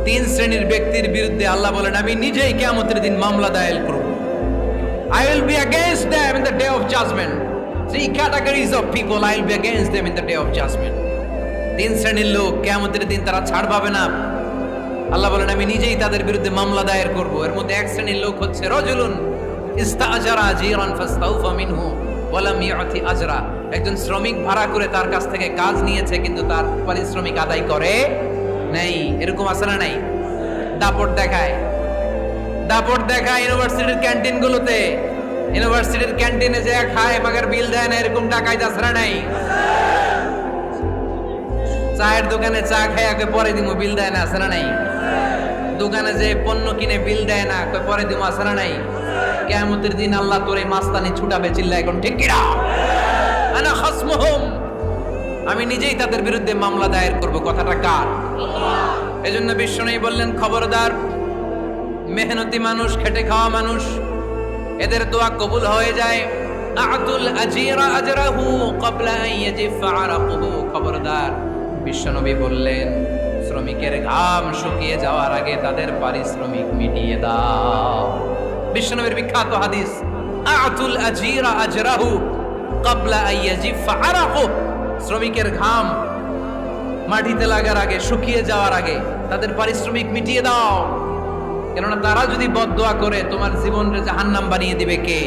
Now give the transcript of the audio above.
তিন শ্রেণীর ব্যক্তির বিরুদ্ধে আল্লাহ বলেন আমি নিজেই কিয়ামতের দিন মামলা দায়ের করব। I will be against them in the day of judgment. Three categories of people I will be against them in the day of judgment. তিন শ্রেণীর লোক কিয়ামতের দিন তারা ছাড় পাবে না। আল্লাহ বলেন আমি নিজেই তাদের বিরুদ্ধে মামলা দায়ের করব। এর মধ্যে এক শ্রেণীর লোক হচ্ছে রাজুলুন ইস্তাআজারা জিরান ফাস্তাউফা মিনহু ওয়া লাম ইউতি আজরা। একজন শ্রমিক ভাড়া করে তার কাছ থেকে কাজ নিয়েছে কিন্তু তার পারিশ্রমিক আদায় করে নাই। এরকম আছে না নাই? দাপট দেখায় ইউনিভার্সিটির ক্যান্টিনগুলোতে। ইউনিভার্সিটির ক্যান্টিনে যে খায় মাগার বিল দেয় না, এরকম টাকায় যাচ্ছে নাই? চায়ের দোকানে চা খায় পরে দিমু বিল দেয় না, আছে না নাই? দোকানে যে পণ্য কিনে বিল দেয় না পরে দিমু, আছে না নাই? কিয়ামতের দিন আল্লাহ তোরে মাস্তানি ছুটাবে, চিল্লা এখন ঠিক কিনা? আনা খাসমুহুম, আমি নিজেই তাদের বিরুদ্ধে মামলা দায়ের করব। কথাটা কার? এজন্য বিশ্বনবী বললেন খবরদার, মেহনতি মানুষ, খেটে খাওয়া মানুষ, এদের দোয়া কবুল হয়ে যায়। আতুল আজিরা আজরাহু ক্বাবলা আন ইয়াজিফা আরাকুহু। খবরদার, বিশ্বনবী বললেন শ্রমিকের ঘাম শুকিয়ে যাওয়ার আগে তাদের পারিশ্রমিক মিটিয়ে দাও। বিশ্বনবীর বিখ্যাত হাদিস, আতুল আজিরা আজরাহু ক্বাবলা আন ইয়াজিফা আরাকুহু। শ্রমিকের ঘাম মাটিতে লাগার আগে, শুকিয়ে যাওয়ার আগে তাদের পারিশ্রমিক মিটিয়ে দাও। কেননা তারা যদি বদদোয়া করে তোমার জীবনকে জাহান্নাম বানিয়ে দিবে কে?